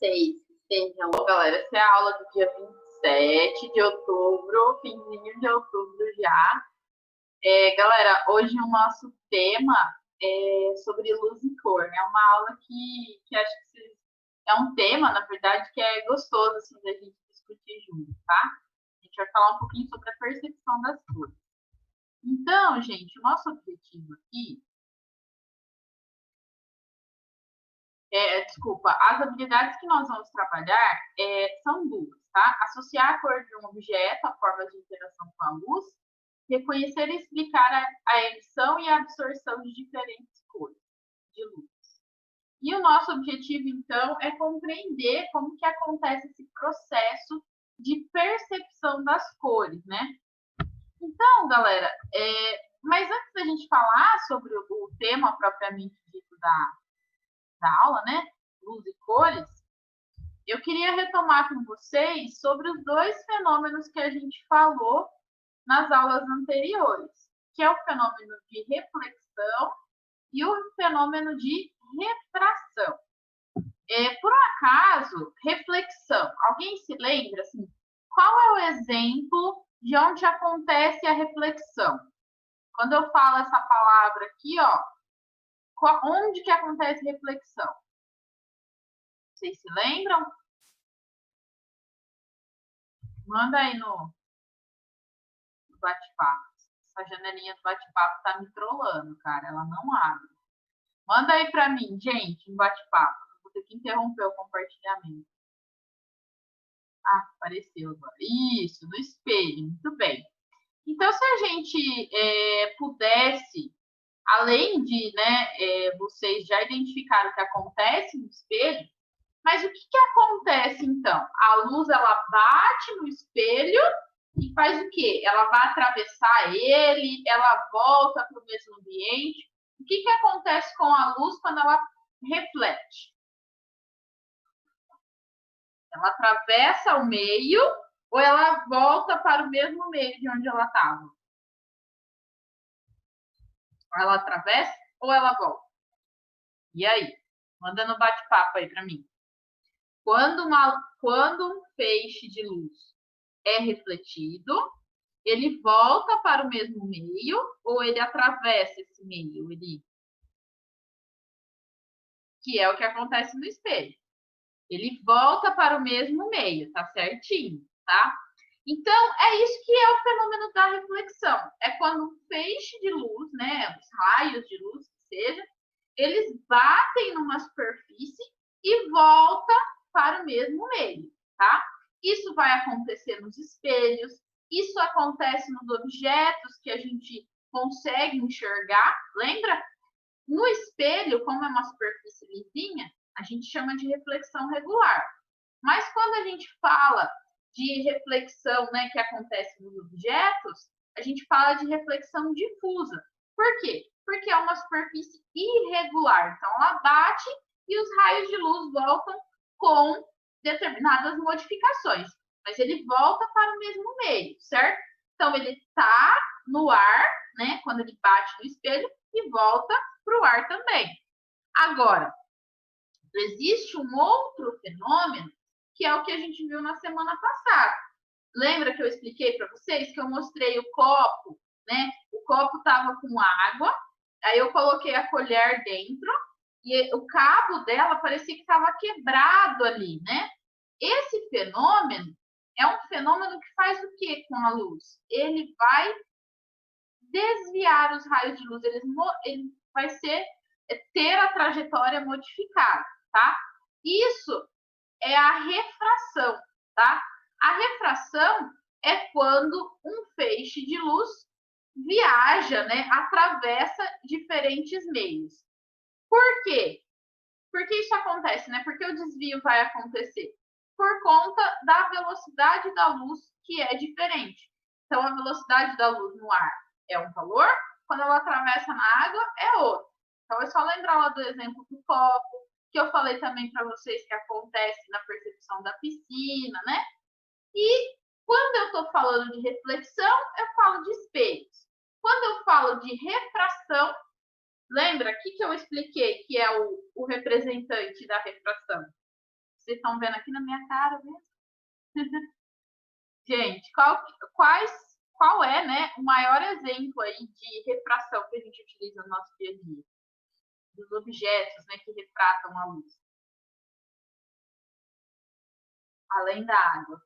vocês estejam. Bom, galera, essa é a aula do dia 27 de outubro, finzinho de outubro já. Galera, hoje o nosso tema é sobre luz e cor. É uma aula que acho que é um tema, na verdade, que é gostoso assim, da gente discutir junto, tá? A gente vai falar um pouquinho sobre a percepção das cores. Então, gente, o nosso objetivo aqui as habilidades que nós vamos trabalhar são duas, tá? Associar a cor de um objeto à forma de interação com a luz, reconhecer e explicar a emissão e a absorção de diferentes cores de luz. E o nosso objetivo, então, é compreender como que acontece esse processo de percepção das cores, né? Então, galera, mas antes da gente falar sobre o tema propriamente dito da aula, né? Luz e cores, eu queria retomar com vocês sobre os dois fenômenos que a gente falou nas aulas anteriores, que é o fenômeno de reflexão e o fenômeno de refração. Por um acaso, reflexão, alguém se lembra, assim, qual é o exemplo de onde acontece a reflexão? Quando eu falo essa palavra aqui, ó, onde que acontece reflexão? Vocês se lembram? Manda aí no bate-papo. Essa janelinha do bate-papo tá me trollando, cara. Ela não abre. Manda aí para mim, gente, no bate-papo. Vou ter que interromper o compartilhamento. Ah, apareceu agora. Isso, no espelho. Muito bem. Então, se a gente pudesse, além de, vocês já identificaram o que acontece no espelho, mas o que acontece, então? A luz, ela bate no espelho e faz o quê? Ela vai atravessar ele, ela volta para o mesmo ambiente. O que acontece com a luz quando ela reflete? Ela atravessa o meio ou ela volta para o mesmo meio de onde ela estava? Ela atravessa ou ela volta? E aí? Manda no bate-papo aí para mim. Quando um feixe de luz é refletido, ele volta para o mesmo meio ou ele atravessa esse meio? Que é o que acontece no espelho. Ele volta para o mesmo meio, tá certinho, tá? Então, é isso que é o fenômeno da reflexão. É quando um feixe de luz, né, os raios de luz, que seja, eles batem numa superfície e voltam para o mesmo meio, tá? Isso vai acontecer nos espelhos, isso acontece nos objetos que a gente consegue enxergar, lembra? No espelho, como é uma superfície lisinha, a gente chama de reflexão regular. Mas quando a gente fala de reflexão, né, que acontece nos objetos, a gente fala de reflexão difusa. Por quê? Porque é uma superfície irregular. Então, ela bate e os raios de luz voltam com determinadas modificações. Mas ele volta para o mesmo meio, certo? Então, ele está no ar, né, quando ele bate no espelho, e volta para o ar também. Agora, existe um outro fenômeno que é o que a gente viu na semana passada. Lembra que eu expliquei para vocês que eu mostrei o copo, né? O copo estava com água, aí eu coloquei a colher dentro e o cabo dela parecia que estava quebrado ali, né? Esse fenômeno é um fenômeno que faz o que com a luz? Ele vai desviar os raios de luz, ele vai ter a trajetória modificada, tá? Isso é a refração, tá? A refração é quando um feixe de luz viaja, né? Atravessa diferentes meios. Por quê? Por que isso acontece, né? Por que o desvio vai acontecer? Por conta da velocidade da luz, que é diferente. Então, a velocidade da luz no ar é um valor, quando ela atravessa na água, é outro. Então, é só lembrar lá do exemplo do copo, que eu falei também para vocês que acontece na percepção da piscina, né? E quando eu estou falando de reflexão, eu falo de espelhos. Quando eu falo de refração, lembra o que eu expliquei que é o representante da refração? Vocês estão vendo aqui na minha cara mesmo? Gente, qual é, né, o maior exemplo aí de refração que a gente utiliza no nosso dia a dia? Dos objetos, né, que refratam a luz. Além da água.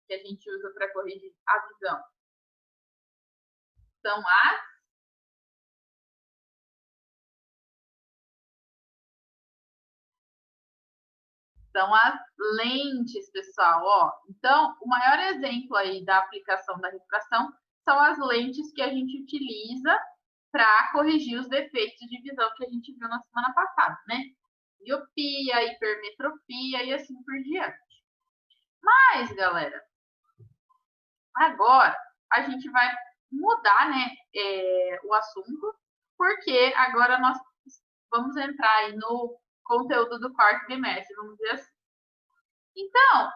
Que a gente usa para corrigir a visão. São as lentes, pessoal. Ó, então, o maior exemplo aí da aplicação da refração são as lentes que a gente utiliza para corrigir os defeitos de visão que a gente viu na semana passada, né? Miopia, hipermetropia e assim por diante. Mas, galera, agora a gente vai mudar, né, o assunto, porque agora nós vamos entrar aí no conteúdo do quarto bimestre, vamos dizer assim. Então,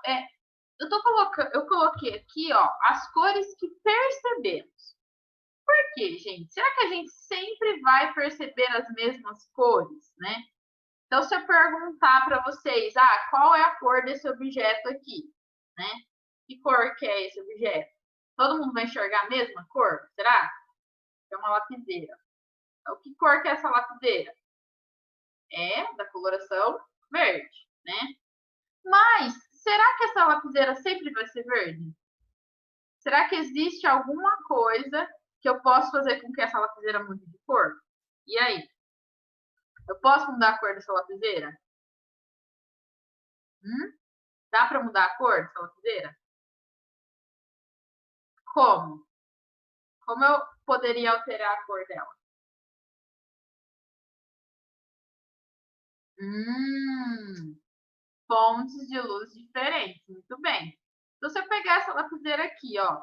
eu coloquei aqui, ó, as cores que percebemos. Por quê, gente? Será que a gente sempre vai perceber as mesmas cores, né? Então, se eu perguntar para vocês, qual é a cor desse objeto aqui, né? Que cor que é esse objeto? Todo mundo vai enxergar a mesma cor? Será? É uma lapiseira. Então, que cor que é essa lapiseira? É da coloração verde, né? Mas, será que essa lapiseira sempre vai ser verde? Será que existe alguma coisa que eu posso fazer com que essa lapiseira mude de cor? E aí? Eu posso mudar a cor dessa lapiseira? Dá para mudar a cor dessa lapiseira? Como? Como eu poderia alterar a cor dela? Fontes de luz diferentes. Muito bem. Então, se eu pegar essa lapiseira aqui, ó,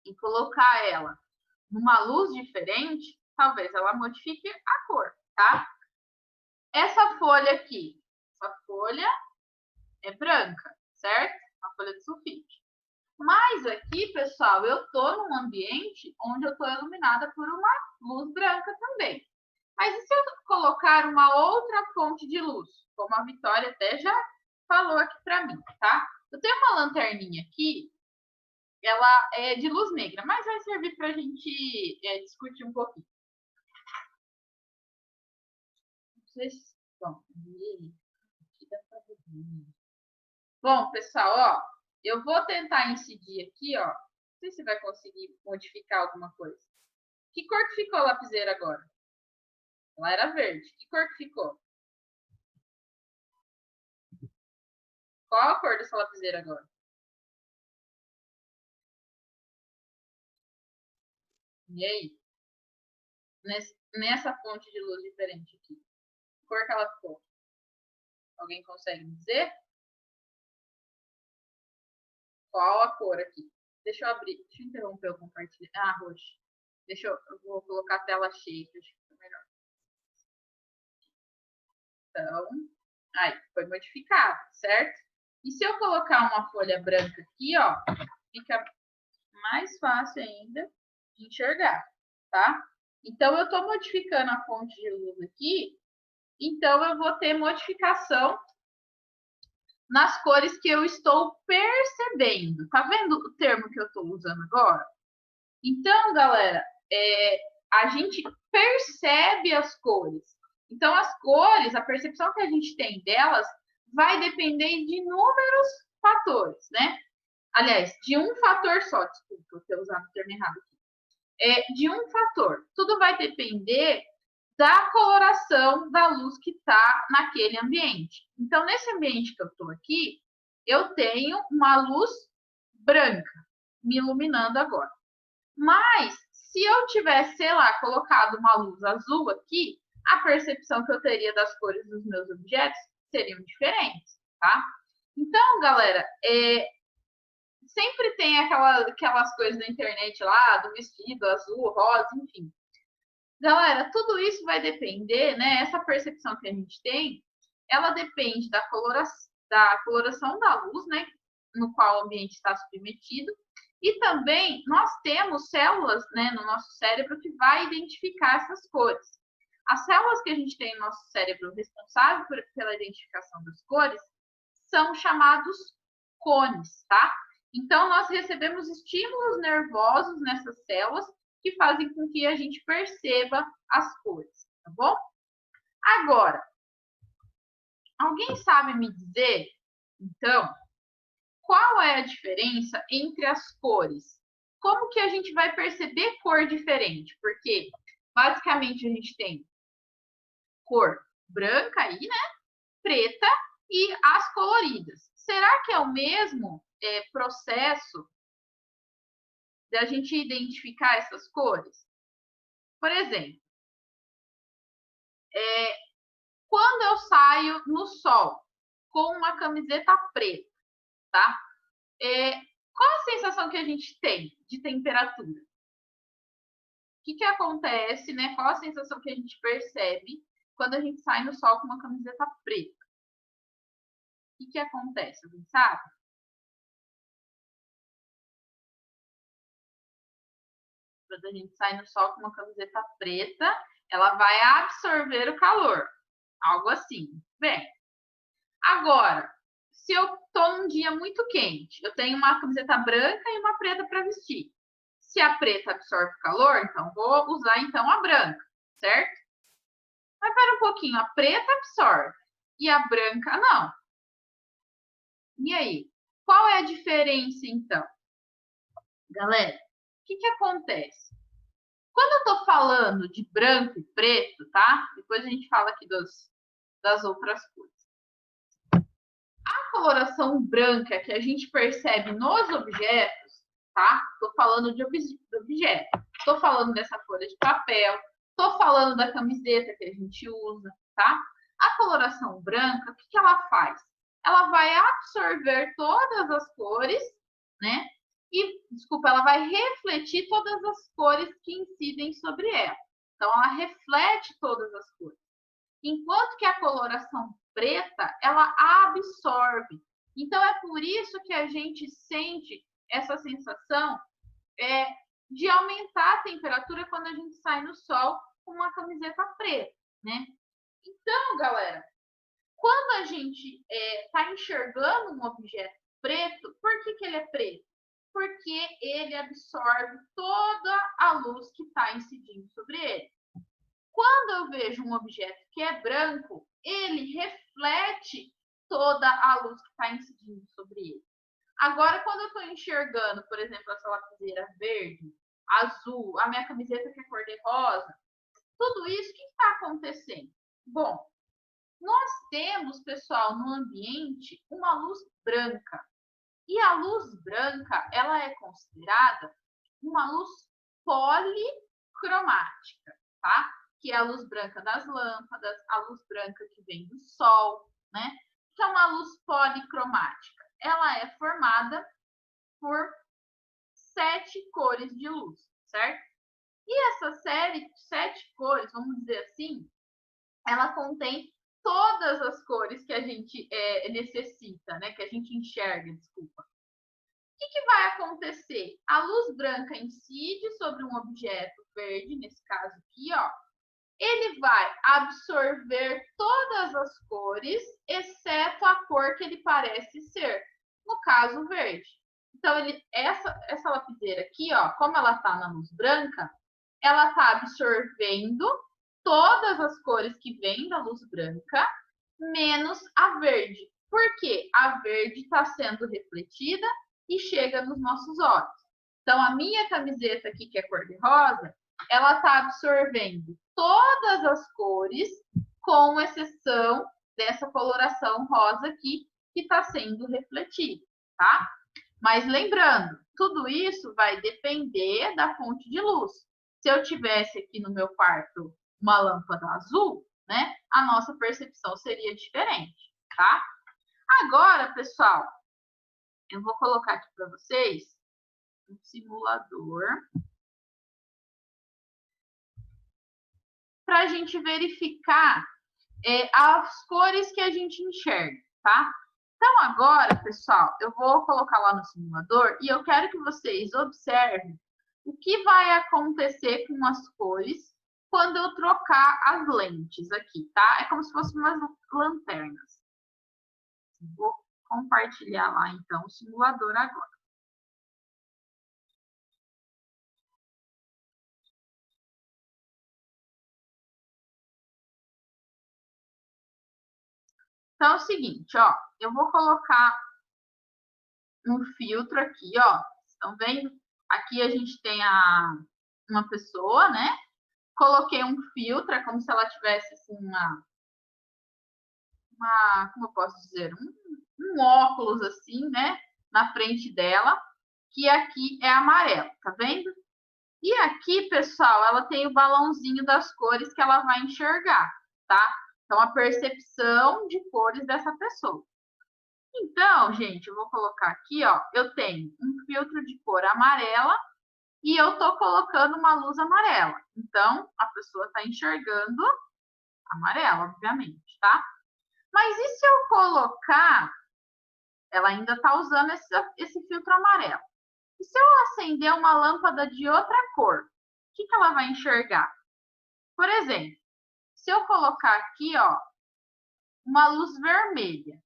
e colocar ela numa luz diferente, talvez ela modifique a cor, tá? Essa folha aqui, essa folha é branca, certo? Uma folha de sulfite. Mas aqui, pessoal, eu estou num ambiente onde eu estou iluminada por uma luz branca também. Mas e se eu colocar uma outra fonte de luz? Como a Vitória até já falou aqui para mim, tá? Eu tenho uma lanterninha aqui, ela é de luz negra, mas vai servir para a gente discutir um pouquinho. Bom, pessoal, ó, eu vou tentar incidir aqui, ó. Não sei se vai conseguir modificar alguma coisa. Que cor que ficou a lapiseira agora? Ela era verde. Que cor que ficou? Qual a cor dessa lapiseira agora? E aí? Nessa fonte de luz diferente aqui. Que cor que ela ficou? Alguém consegue dizer? Qual a cor aqui? Deixa eu abrir. Deixa eu interromper o compartilhamento. Roxo. Eu vou colocar a tela cheia, que acho que fica melhor. Então, aí, foi modificado, certo? E se eu colocar uma folha branca aqui, ó, fica mais fácil ainda de enxergar, tá? Então, eu estou modificando a fonte de luz aqui, então eu vou ter modificação nas cores que eu estou percebendo. Tá vendo o termo que eu estou usando agora? Então, galera, a gente percebe as cores. Então, as cores, a percepção que a gente tem delas vai depender de inúmeros fatores, né? Aliás, de um fator só, desculpa, eu ter usado o termo errado aqui. De um fator. Tudo vai depender da coloração da luz que está naquele ambiente. Então, nesse ambiente que eu estou aqui, eu tenho uma luz branca me iluminando agora. Mas, se eu tivesse, sei lá, colocado uma luz azul aqui, a percepção que eu teria das cores dos meus objetos seriam diferentes, tá? Então, galera, sempre tem aquelas coisas na internet lá, do vestido azul, rosa, enfim. Galera, tudo isso vai depender, né? Essa percepção que a gente tem, ela depende da coloração da luz, né? No qual o ambiente está submetido. E também nós temos células, né, no nosso cérebro que vai identificar essas cores. As células que a gente tem no nosso cérebro responsável pela identificação das cores são chamados cones, tá? Então, nós recebemos estímulos nervosos nessas células que fazem com que a gente perceba as cores, tá bom? Agora, alguém sabe me dizer, então, qual é a diferença entre as cores? Como que a gente vai perceber cor diferente? Porque, basicamente, a gente tem cor branca aí, né? Preta e as coloridas. Será que é o mesmo processo da gente identificar essas cores? Por exemplo, quando eu saio no sol com uma camiseta preta, tá? Qual a sensação que a gente tem de temperatura? O que acontece, né? Qual a sensação que a gente percebe quando a gente sai no sol com uma camiseta preta? O que acontece, alguém sabe? Quando a gente sai no sol com uma camiseta preta, ela vai absorver o calor. Algo assim. Bem, agora, se eu estou num dia muito quente, eu tenho uma camiseta branca e uma preta para vestir. Se a preta absorve o calor, então vou usar então a branca, certo? Mas pera um pouquinho, a preta absorve e a branca não. E aí? Qual é a diferença então? Galera, o que acontece? Quando eu estou falando de branco e preto, tá? Depois a gente fala aqui das outras cores. A coloração branca que a gente percebe nos objetos, tá? Estou falando de objeto. Estou falando dessa folha de papel. Estou falando da camiseta que a gente usa, tá? A coloração branca, o que ela faz? Ela vai absorver todas as cores, né? E, desculpa, ela vai refletir todas as cores que incidem sobre ela. Então, ela reflete todas as cores. Enquanto que a coloração preta, ela absorve. Então, é por isso que a gente sente essa sensação de aumentar a temperatura quando a gente sai no sol com uma camiseta preta, né? Então, galera, quando a gente está enxergando um objeto preto, por que ele é preto? Porque ele absorve toda a luz que está incidindo sobre ele. Quando eu vejo um objeto que é branco, ele reflete toda a luz que está incidindo sobre ele. Agora, quando eu estou enxergando, por exemplo, essa lapiseira verde, azul, a minha camiseta que é cor-de-rosa, tudo isso, o que está acontecendo? Bom, nós temos, pessoal, no ambiente, uma luz branca. E a luz branca, ela é considerada uma luz policromática, tá? Que é a luz branca das lâmpadas, a luz branca que vem do sol, né? Que é uma luz policromática. Ela é formada por 7 cores de luz, certo? E essa série, 7 cores, vamos dizer assim, ela contém todas as cores que a gente necessita, né? Que a gente enxerga, desculpa. O que vai acontecer? A luz branca incide sobre um objeto verde, nesse caso aqui, ó. Ele vai absorver todas as cores, exceto a cor que ele parece ser, no caso verde. Então, essa lapiseira aqui, ó, como ela está na luz branca, ela está absorvendo todas as cores que vêm da luz branca, menos a verde. Por quê? A verde está sendo refletida e chega nos nossos olhos. Então, a minha camiseta aqui, que é cor-de-rosa, ela está absorvendo todas as cores, com exceção dessa coloração rosa aqui, que está sendo refletida, tá? Mas lembrando, tudo isso vai depender da fonte de luz. Se eu tivesse aqui no meu quarto uma lâmpada azul, né, a nossa percepção seria diferente, tá? Agora, pessoal, eu vou colocar aqui para vocês um simulador para a gente verificar as cores que a gente enxerga, tá? Então, agora, pessoal, eu vou colocar lá no simulador e eu quero que vocês observem o que vai acontecer com as cores quando eu trocar as lentes aqui, tá? É como se fossem umas lanternas. Vou compartilhar lá, então, o simulador agora. Então, é o seguinte, ó, eu vou colocar um filtro aqui, ó. Estão vendo? Aqui a gente tem uma pessoa, né? Coloquei um filtro, é como se ela tivesse assim, como eu posso dizer, um óculos assim, né? Na frente dela, que aqui é amarelo, tá vendo? E aqui, pessoal, ela tem o balãozinho das cores que ela vai enxergar, tá? Então, a percepção de cores dessa pessoa. Então, gente, eu vou colocar aqui, ó, eu tenho um filtro de cor amarela e eu tô colocando uma luz amarela. Então, a pessoa está enxergando amarela, obviamente, tá? Mas e se eu colocar, ela ainda está usando esse filtro amarelo. E se eu acender uma lâmpada de outra cor, o que ela vai enxergar? Por exemplo, se eu colocar aqui, ó, uma luz vermelha,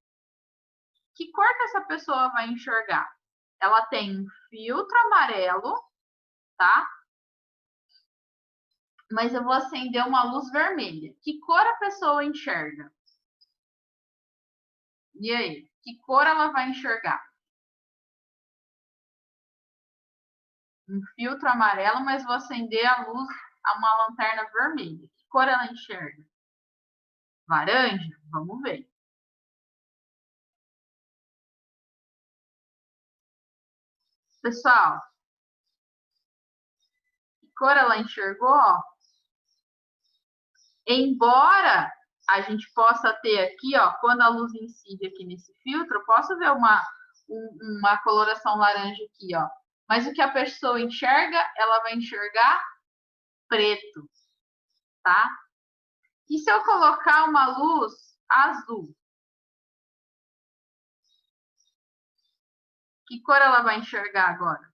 que cor que essa pessoa vai enxergar? Ela tem um filtro amarelo, tá? Mas eu vou acender uma luz vermelha. Que cor a pessoa enxerga? E aí? Que cor ela vai enxergar? Um filtro amarelo, mas vou acender a luz a uma lanterna vermelha. Que cor ela enxerga? Laranja? Vamos ver. Pessoal, que cor ela enxergou? Embora a gente possa ter aqui, ó, quando a luz incide aqui nesse filtro, eu posso ver uma coloração laranja aqui, ó. Mas o que a pessoa enxerga, ela vai enxergar preto, tá? E se eu colocar uma luz azul? Que cor ela vai enxergar agora?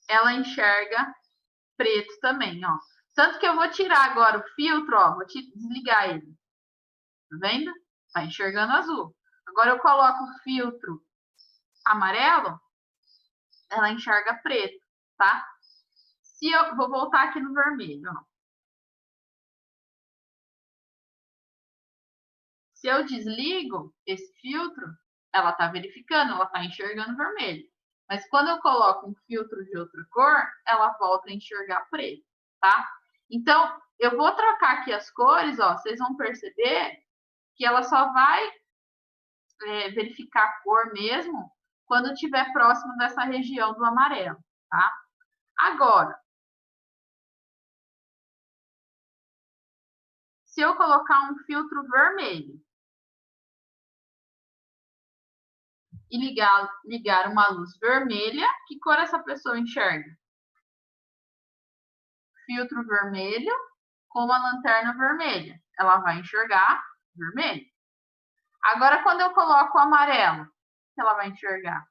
Ela enxerga preto também, ó. Tanto que eu vou tirar agora o filtro, ó, vou desligar ele. Tá vendo? Tá enxergando azul. Agora eu coloco o filtro amarelo, ela enxerga preto, tá? Se eu vou voltar aqui no vermelho, ó. Se eu desligo esse filtro, ela tá verificando, ela tá enxergando vermelho. Mas quando eu coloco um filtro de outra cor, ela volta a enxergar preto, tá? Então, eu vou trocar aqui as cores, ó, vocês vão perceber que ela só vai verificar a cor mesmo quando estiver próximo dessa região do amarelo, tá? Agora, se eu colocar um filtro vermelho e ligar uma luz vermelha, que cor essa pessoa enxerga? Filtro vermelho com uma lanterna vermelha. Ela vai enxergar vermelho. Agora, quando eu coloco o amarelo, o que ela vai enxergar?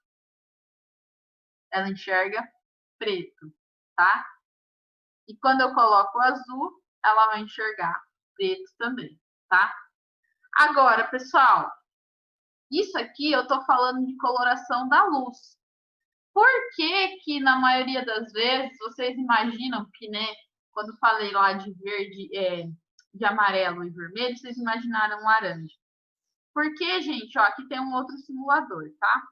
Ela enxerga preto, tá? E quando eu coloco o azul, ela vai enxergar preto também, tá? Agora, pessoal, isso aqui eu tô falando de coloração da luz. Por que que, na maioria das vezes, vocês imaginam que, né, quando falei lá de verde, de amarelo e vermelho, vocês imaginaram laranja? Porque, gente, ó, aqui tem um outro simulador, tá?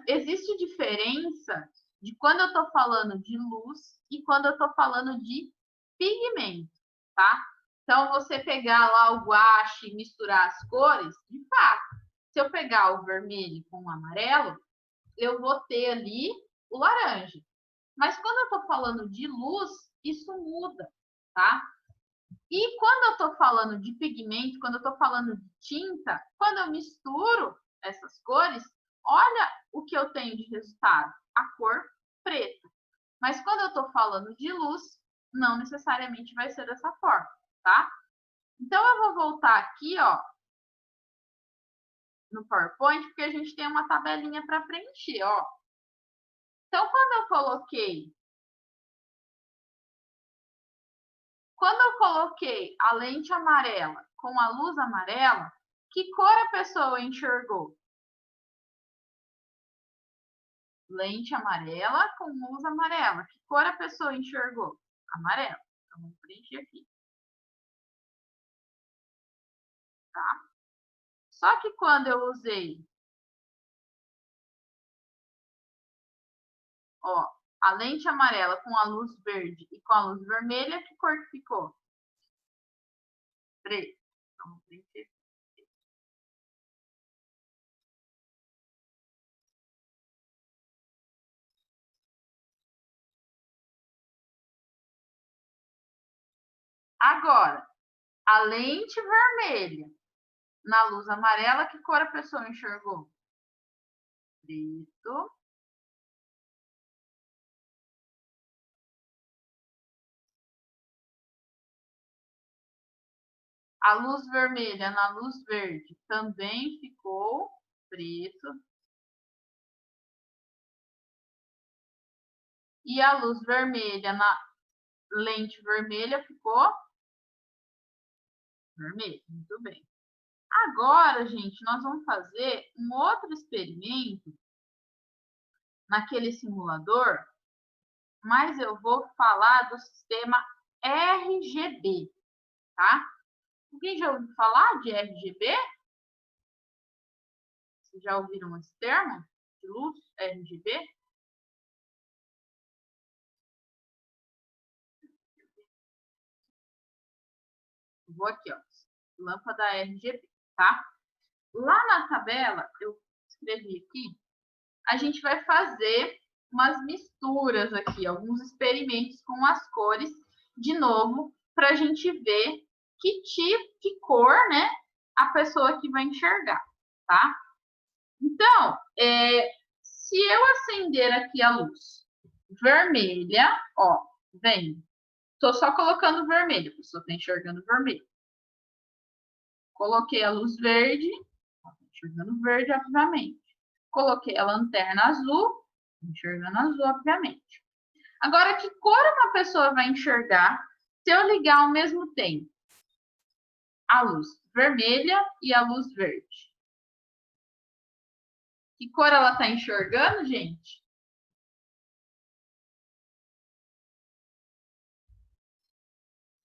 Existe diferença de quando eu estou falando de luz e quando eu estou falando de pigmento, tá? Então, você pegar lá o guache e misturar as cores, de fato, se eu pegar o vermelho com o amarelo, eu vou ter ali o laranja. Mas quando eu estou falando de luz, isso muda, tá? E quando eu estou falando de pigmento, quando eu estou falando de tinta, quando eu misturo essas cores, olha o que eu tenho de resultado, a cor preta. Mas quando eu estou falando de luz, não necessariamente vai ser dessa forma, tá? Então eu vou voltar aqui, ó, no PowerPoint, porque a gente tem uma tabelinha para preencher, ó. Então, quando eu coloquei a lente amarela com a luz amarela, que cor a pessoa enxergou? Lente amarela com luz amarela. Que cor a pessoa enxergou? Amarela. Então, vou preencher aqui. Tá? Só que quando eu usei, ó, a lente amarela com a luz verde e com a luz vermelha, que cor que ficou? Preto. Então, vou preencher. Agora, a lente vermelha na luz amarela, que cor a pessoa enxergou? Preto. A luz vermelha na luz verde também ficou preto. E a luz vermelha na lente vermelha ficou vermelho. Muito bem. Agora, gente, nós vamos fazer um outro experimento naquele simulador, mas eu vou falar do sistema RGB, tá? Alguém já ouviu falar de RGB? Vocês já ouviram esse termo de luz RGB? Vou aqui, ó, lâmpada RGB, tá? Lá na tabela, eu escrevi aqui, a gente vai fazer umas misturas aqui, alguns experimentos com as cores, de novo, para a gente ver que tipo, que cor, né, a pessoa que vai enxergar, tá? Então, se eu acender aqui a luz vermelha, ó, vem, tô só colocando vermelho, a pessoa tá enxergando vermelho. Coloquei a luz verde, tá enxergando verde, obviamente. Coloquei a lanterna azul, enxergando azul, obviamente. Agora, que cor uma pessoa vai enxergar se eu ligar ao mesmo tempo a luz vermelha e a luz verde? Que cor ela está enxergando, gente?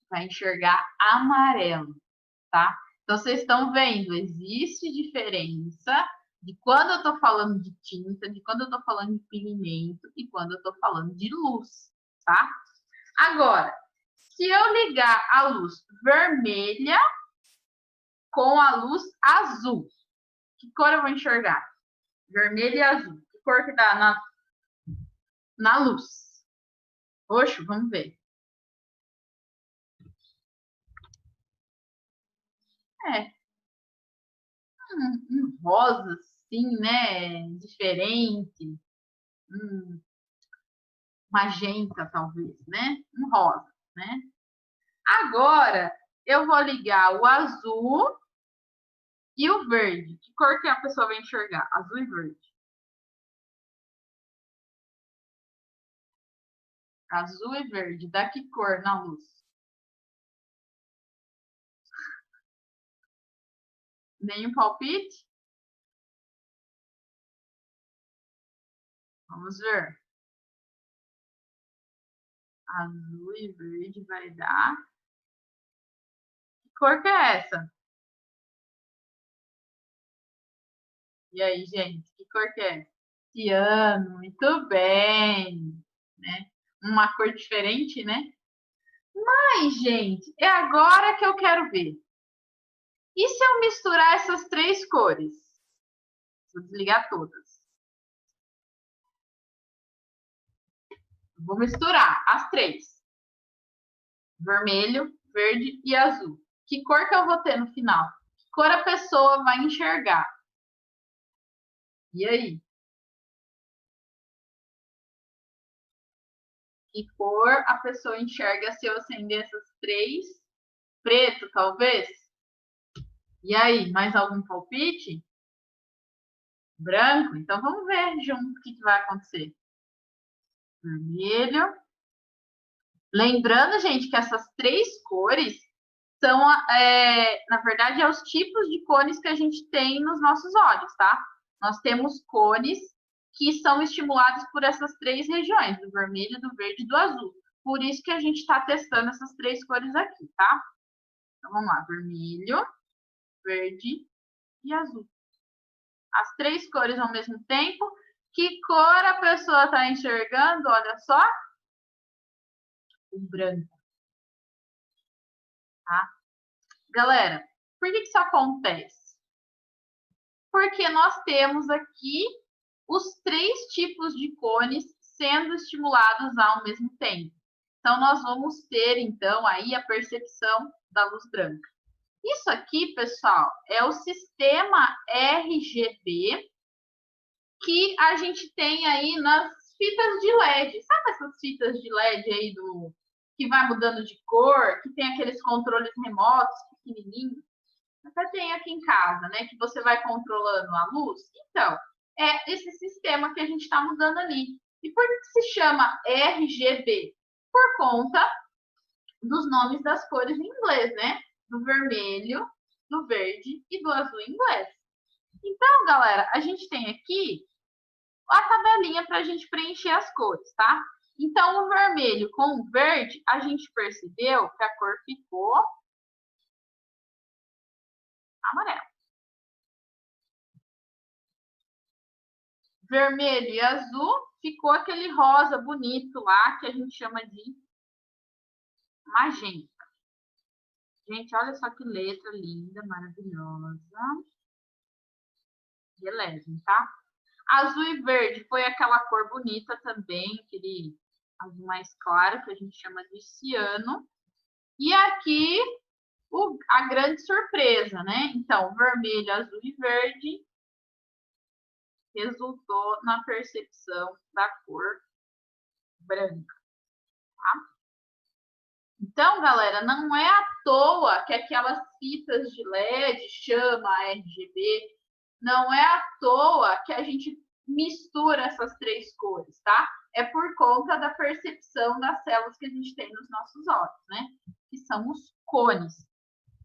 Vai enxergar amarelo, tá? Então, vocês estão vendo, existe diferença de quando eu estou falando de tinta, de quando eu estou falando de pigmento e quando eu estou falando de luz, tá? Agora, se eu ligar a luz vermelha com a luz azul, que cor eu vou enxergar? Vermelho e azul. Que cor que dá na luz? Roxo, vamos ver. É, um rosa, assim, né? Diferente. Um magenta, talvez, né? Um rosa, né? Agora, eu vou ligar o azul e o verde. Que cor que a pessoa vai enxergar? Azul e verde. Azul e verde. Dá que cor na luz? Nenhum palpite? Vamos ver. Azul e verde vai dar. Que cor que é essa? E aí, gente, que cor que é? Ciano, muito bem, né? Uma cor diferente, né? Mas, gente, é agora que eu quero ver. E se eu misturar essas três cores? Vou desligar todas. Vou misturar as três: vermelho, verde e azul. Que cor que eu vou ter no final? Que cor a pessoa vai enxergar? E aí? Que cor a pessoa enxerga se eu acender essas três? Preto, talvez? E aí, mais algum palpite? Branco? Então, vamos ver junto o que vai acontecer. Vermelho. Lembrando, gente, que essas três cores são, na verdade, os tipos de cones que a gente tem nos nossos olhos, tá? Nós temos cones que são estimulados por essas três regiões, do vermelho, do verde e do azul. Por isso que a gente está testando essas três cores aqui, tá? Então, vamos lá. Vermelho, verde e azul. As três cores ao mesmo tempo. Que cor a pessoa está enxergando? Olha só. O branco. Tá? Galera, por que isso acontece? Porque nós temos aqui os três tipos de cones sendo estimulados ao mesmo tempo. Então, nós vamos ter, então, aí a percepção da luz branca. Isso aqui, pessoal, é o sistema RGB que a gente tem aí nas fitas de LED. Sabe essas fitas de LED aí que vai mudando de cor, que tem aqueles controles remotos pequenininhos? Até tem aqui em casa, né? Que você vai controlando a luz. Então, é esse sistema que a gente está mudando ali. E por que se chama RGB? Por conta dos nomes das cores em inglês, né? Do vermelho, do verde e do azul em inglês. Então, galera, a gente tem aqui a tabelinha para a gente preencher as cores, tá? Então, o vermelho com o verde, a gente percebeu que a cor ficou amarela. Vermelho e azul, ficou aquele rosa bonito lá, que a gente chama de magenta. Gente, olha só que letra linda, maravilhosa. Beleza, tá? Azul e verde foi aquela cor bonita também, aquele azul mais claro, que a gente chama de ciano. E aqui, a grande surpresa, né? Então, vermelho, azul e verde resultou na percepção da cor branca, tá? Então, galera, não é à toa que aquelas fitas de LED chama RGB, não é à toa que a gente mistura essas três cores, tá? É por conta da percepção das células que a gente tem nos nossos olhos, né? Que são os cones,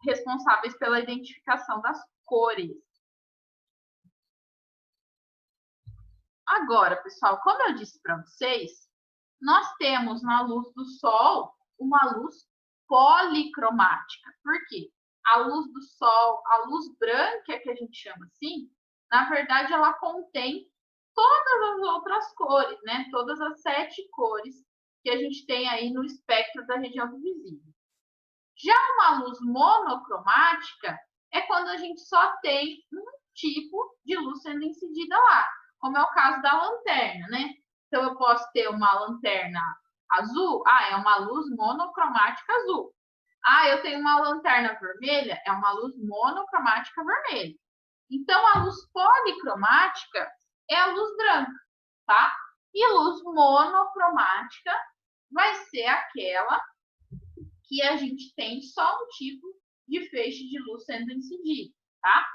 responsáveis pela identificação das cores. Agora, pessoal, como eu disse para vocês, nós temos na luz do sol uma luz policromática. Por quê? A luz do sol, a luz branca, que a gente chama assim, na verdade, ela contém todas as outras cores, né? Todas as 7 cores que a gente tem aí no espectro da região do visível. Já uma luz monocromática é quando a gente só tem um tipo de luz sendo incidida lá, como é o caso da lanterna, né? Então, eu posso ter uma lanterna azul, é uma luz monocromática azul. Eu tenho uma lanterna vermelha, é uma luz monocromática vermelha. Então, a luz policromática é a luz branca, tá? E luz monocromática vai ser aquela que a gente tem só um tipo de feixe de luz sendo incidido, tá?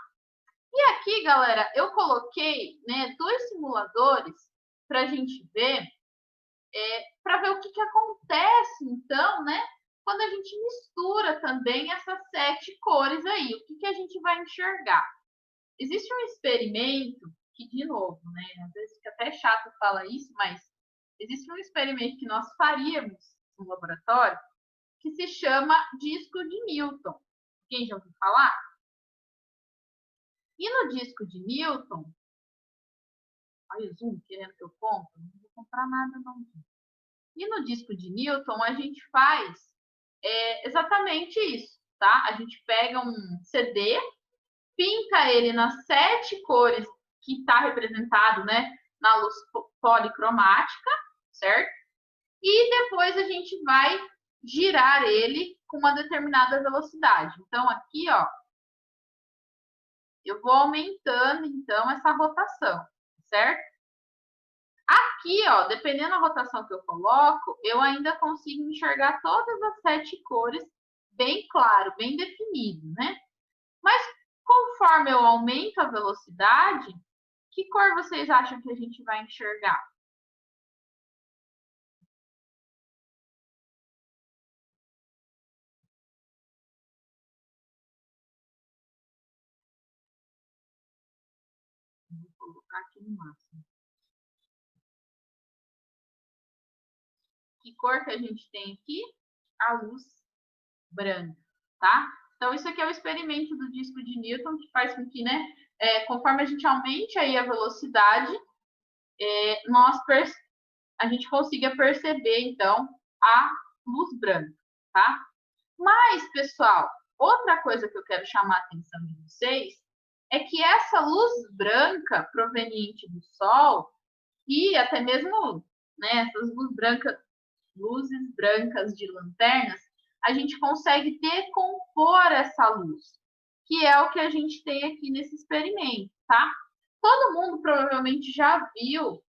E aqui, galera, eu coloquei, né, 2 simuladores para a gente ver, para ver o que acontece, então, né, quando a gente mistura também essas 7 cores aí, o que a gente vai enxergar. Existe um experimento que, de novo, né, às vezes fica até chato falar isso, mas existe um experimento que nós faríamos no laboratório que se chama disco de Newton. Quem já ouviu falar? E no disco de Newton, olha o Zoom querendo que eu compre, não vou comprar nada não. E no disco de Newton a gente faz exatamente isso, tá? A gente pega um CD, pinta ele nas 7 cores que está representado, né, na luz policromática, certo? E depois a gente vai girar ele com uma determinada velocidade. Então, aqui, ó, eu vou aumentando, então, essa rotação, certo? Aqui, ó, dependendo da rotação que eu coloco, eu ainda consigo enxergar todas as 7 cores bem claro, bem definido, né? Mas conforme eu aumento a velocidade, o Que cor vocês acham que a gente vai enxergar? Vou colocar aqui no máximo. Que cor que a gente tem aqui? A luz branca, tá? Então, isso aqui é o experimento do disco de Newton, que faz com que, né, conforme a gente aumente aí a velocidade, a gente consiga perceber, então, a luz branca, tá? Mas, pessoal, outra coisa que eu quero chamar a atenção de vocês é que essa luz branca proveniente do Sol e até mesmo, né, essas luzes brancas de lanternas, a gente consegue decompor essa luz, que é o que a gente tem aqui nesse experimento, tá? Todo mundo provavelmente já viu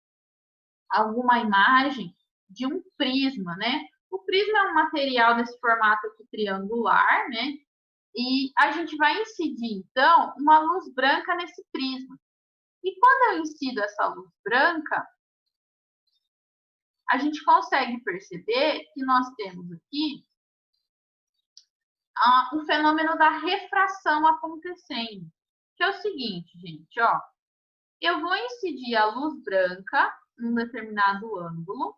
alguma imagem de um prisma, né? O prisma é um material desse formato aqui triangular, né? E a gente vai incidir, então, uma luz branca nesse prisma. E quando eu incido essa luz branca, a gente consegue perceber que nós temos aqui o fenômeno da refração acontecendo. Que é o seguinte, gente, ó. Eu vou incidir a luz branca num determinado ângulo.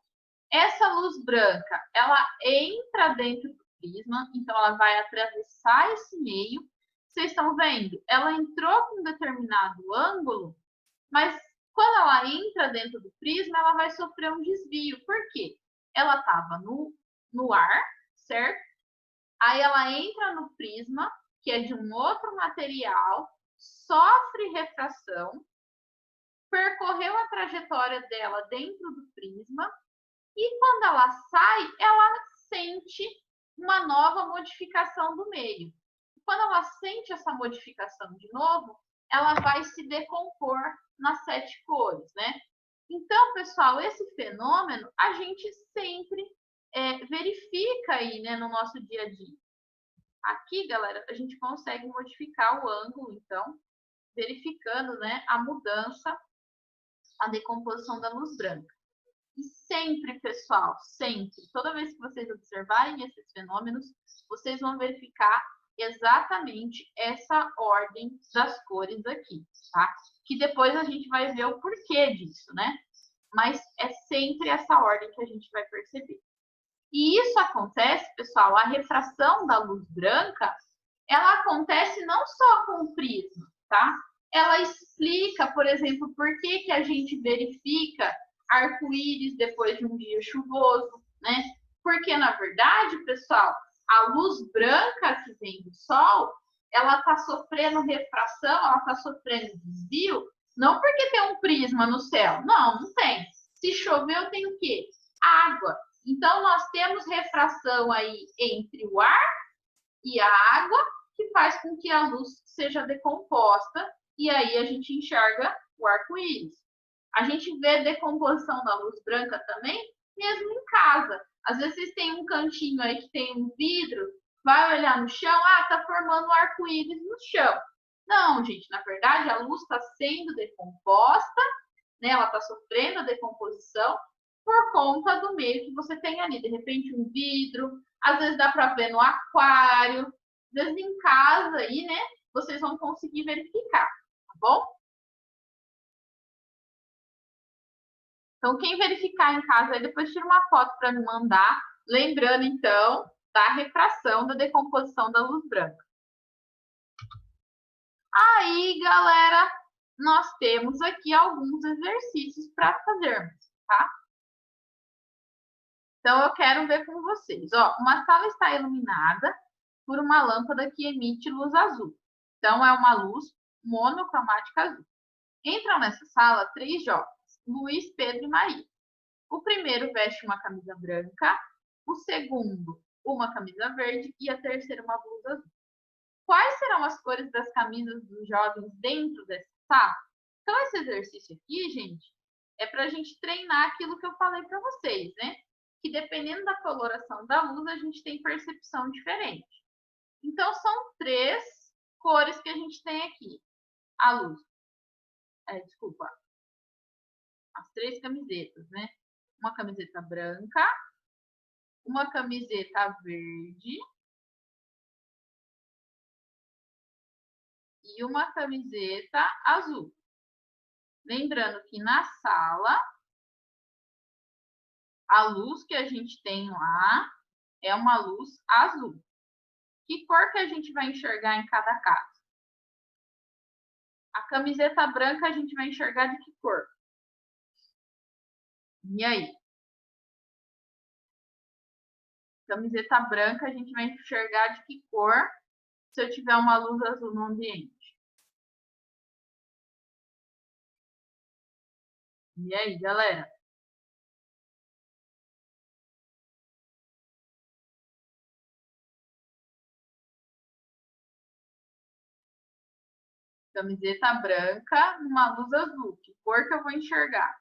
Essa luz branca, ela entra dentro do prisma, então ela vai atravessar esse meio. Vocês estão vendo? Ela entrou com um determinado ângulo, mas quando ela entra dentro do prisma, ela vai sofrer um desvio. Por quê? Ela estava no ar, certo? Aí ela entra no prisma, que é de um outro material, sofre refração, percorreu a trajetória dela dentro do prisma, e quando ela sai, ela sente uma nova modificação do meio. Quando ela sente essa modificação de novo, ela vai se decompor nas 7 cores, né? Então, pessoal, esse fenômeno a gente sempre verifica aí, né, no nosso dia a dia. Aqui, galera, a gente consegue modificar o ângulo, então, verificando, né, a mudança, a decomposição da luz branca. E sempre, pessoal, sempre, toda vez que vocês observarem esses fenômenos, vocês vão verificar exatamente essa ordem das cores aqui, tá? Que depois a gente vai ver o porquê disso, né? Mas é sempre essa ordem que a gente vai perceber. E isso acontece, pessoal, a refração da luz branca, ela acontece não só com o prisma, tá? Ela explica, por exemplo, por que, que a gente verifica arco-íris depois de um dia chuvoso, né? Porque, na verdade, pessoal, a luz branca que vem do sol, ela está sofrendo refração, ela está sofrendo desvio, não porque tem um prisma no céu. Não, não tem. Se chover, tem o quê? Água. Então, nós temos refração aí entre o ar e a água, que faz com que a luz seja decomposta, e aí a gente enxerga o arco-íris. A gente vê decomposição da luz branca também, mesmo em casa. Às vezes vocês têm um cantinho aí que tem um vidro, vai olhar no chão, tá formando um arco-íris no chão. Não, gente, na verdade a luz está sendo decomposta, né? Ela está sofrendo a decomposição por conta do meio que você tem ali. De repente um vidro, às vezes dá para ver no aquário, às vezes em casa aí, né? Vocês vão conseguir verificar, tá bom? Então, quem verificar em casa, aí depois tira uma foto para me mandar, lembrando, então, da refração, da decomposição da luz branca. Aí, galera, nós temos aqui alguns exercícios para fazermos, tá? Então, eu quero ver com vocês. Ó, uma sala está iluminada por uma lâmpada que emite luz azul. Então, é uma luz monocromática azul. Entram nessa sala 3 jovens, Luiz, Pedro e Maria. O primeiro veste uma camisa branca, o segundo uma camisa verde e a terceira uma blusa azul. Quais serão as cores das camisas dos jovens dentro dessa sala? Então, esse exercício aqui, gente, é para a gente treinar aquilo que eu falei para vocês, né? Que dependendo da coloração da luz, a gente tem percepção diferente. Então, são 3 cores que a gente tem aqui. A luz Desculpa, as 3 camisetas, né? Uma camiseta branca, uma camiseta verde e uma camiseta azul. Lembrando que na sala, a luz que a gente tem lá é uma luz azul. Que cor que a gente vai enxergar em cada caso? A camiseta branca a gente vai enxergar de que cor? E aí? Camiseta branca a gente vai enxergar de que cor se eu tiver uma luz azul no ambiente? E aí, galera? Camiseta branca numa luz azul. Que cor que eu vou enxergar?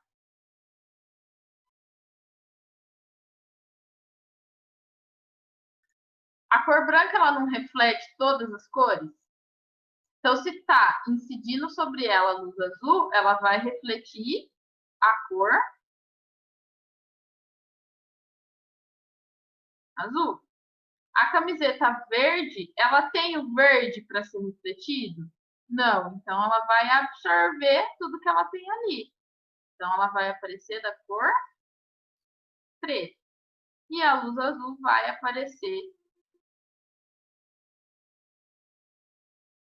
A cor branca ela não reflete todas as cores? Então, se está incidindo sobre ela a luz azul, ela vai refletir a cor azul. A camiseta verde, ela tem o verde para ser refletido? Não. Então, ela vai absorver tudo que ela tem ali. Então, ela vai aparecer da cor preta. E a luz azul vai aparecer